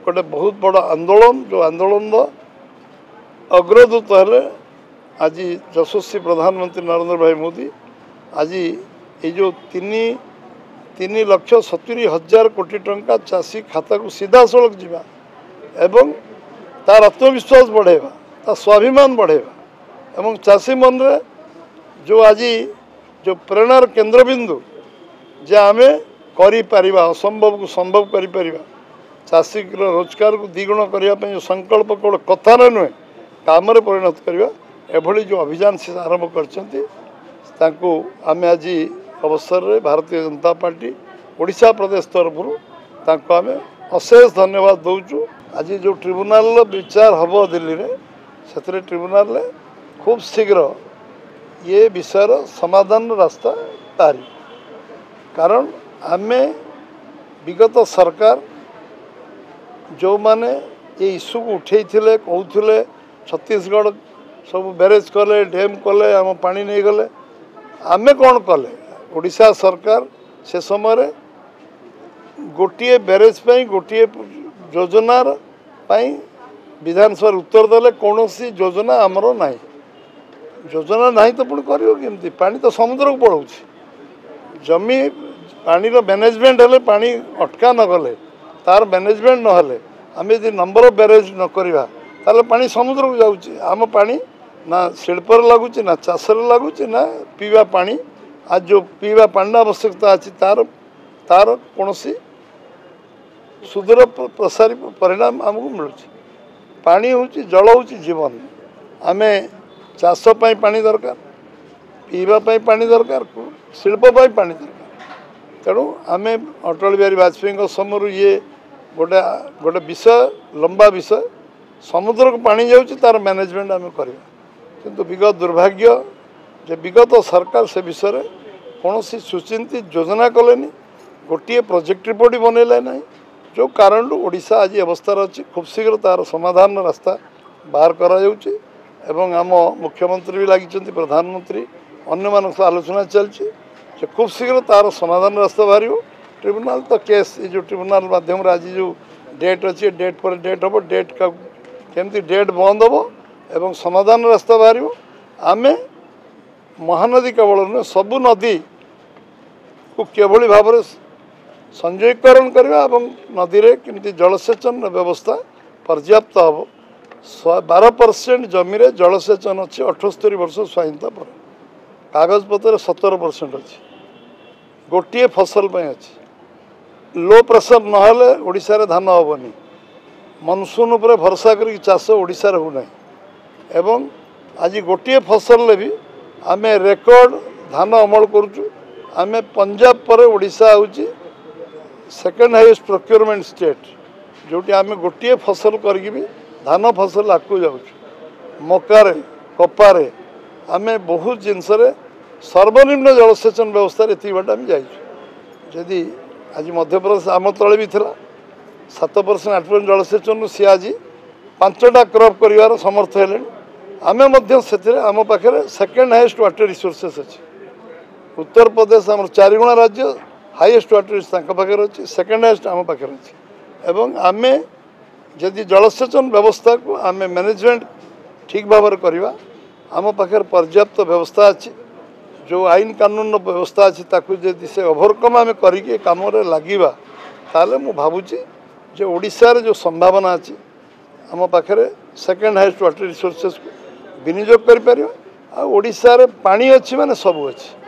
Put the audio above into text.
गोटे बहुत बड़ आंदोलन जो आंदोलन अग्रदूत है आज यशस्वी प्रधानमंत्री नरेंद्र भाई मोदी आज ये जो 3,70,000 कोटी टंका चाषी खाता को सीधा सड़क जावा एवं तार आत्मविश्वास बढ़ेगा तार स्वाभिमान बढ़ेगा एवं चाषी मन रे जो आज जो प्रेरणार केन्द्रबिंदु जे आम कर असंभव को संभव कर चाषी रोजगार को द्विगुण करने जो संकल्प कौन कथा नुहे काम परिणत करवा एभली जो अभियान से आरंभ कर आम आज अवसर में भारतीय जनता पार्टी ओडिशा प्रदेश तरफ आम अशेष धन्यवाद दौचु। आज जो ट्रिब्यूनाल विचार हम दिल्ली में से ट्रिब्यूनाल खूब शीघ्र ये विषय समाधान रास्ता तारी कारण आम विगत सरकार जो माने ये इश्यू को उठे कहते छत्तीसगढ़ सब बैरेज कले डैम कले आम पानी नहीं गले आमे कौन कले ओडिशा सरकार से समय गोटे बैरेज गोटे योजनार विधानसभा उत्तर देले कौन सी योजना आमर ना योजना ना तो पुणी करमती पानी तो समुद्र को पड़ाऊँ जमी पानी मैनेजमेंट हेले पानी अटका न गले तार मैनेजमेंट ना आम यदि नंबर ऑफ बैरेज न करवा ताले पानी समुद्र को जाऊँगी आम पानी ना शिल्प लगुच ना चाष लगुच ना पीवा पानी आज जो पीवा पानी आवश्यकता अच्छी तार तार कौन सी सुदूर प्रसारी परिणाम आमको मिलूँ पानी हूँ जल हूँ जीवन आम चाषपाई पानी दरकार पीवाई पानी दरकार शिल्पपाई पानी दरकार तेणु आम अटल बिहारी वाजपेयी समय ये गोटे गोटे विषय लंबा विषय समुद्र को पानी जाऊँगी तार मैनेजमेंट आम करवा किंतु विगत दुर्भाग्य जे विगत सरकार से विषय कौन सी सुचिंतित योजना कलेनी गोटे प्रोजेक्ट रिपोर्ट बनैले ना जो कारण ओडिशा आज अवस्था अच्छी खूब शीघ्र तार समाधान रास्ता बाहर करा एवं आम मुख्यमंत्री भी लगी प्रधानमंत्री अन्य मान आलोचना चलती खूब शीघ्र तार समाधान रास्ता बाहर ट्रिब्यूनाल तो केस ये जो ट्रिब्यूनाल माध्यम आज जो डेट अच्छी डेट पर डेट हम डेट का केमती डेट बंद हम एवं समाधान रास्ता बाहर आम महानदी केवल नुहे सबू नदी को किभली भाव संजयीकरण करवा एवं नदी रे केमती जलसेचन व्यवस्था पर्याप्त हम 12% जमी रे जलसेचन अच्छी 78 वर्ष स्वाधीनता पर कागज पत्र 17% अच्छी गोटे फसल अच्छी लो प्रेसर नहले ओडिशा रे धान हेनी मनसून उपर भरसा कर चाष ओडिशा रे होना एवं आज गोटे फसल भी आम रेकर्ड धान अमल करुचु आम पंजाब पर ओडिशा हूँ सेकेंड हाईएस्ट प्रोक्योरमेंट स्टेट जोटी आम गोटे फसल करके भी धान फसल आगू जाऊँ मकार कपारे आम बहुत जिनस सर्वनिम्न जलसेचन व्यवस्था ये बाट आम जादी आज मध्यप्रदेश आम तले भी था 7% 8% जलसेचन सी आज 5टा क्रॉप कर समर्थ है आम आम पाखे सेकेंड हाईएस्ट वाटर रिसोर्सेस अच्छी उत्तर प्रदेश आम 4 गुणा राज्य हाईएस्ट वाटर पाखे अच्छी सेकेंड हाईएस्ट आम पाखे अच्छी एवं आम जदि जलसेचन व्यवस्था को आम मैनेजमेंट ठीक भाव करवा आम पाखे पर्याप्त व्यवस्था अच्छी जो आईन कानून व्यवस्था अच्छी ताकू जदि से ओभरकम आम करके काम लगे ताले मु भावुची जे ओडिशा रे जो संभावना अच्छी आम पाखे सेकेंड हाईएस्ट वाटर रिसोर्सेस को विनियोग कर ओडिशा रे पानी अच्छी माने सब अच्छी।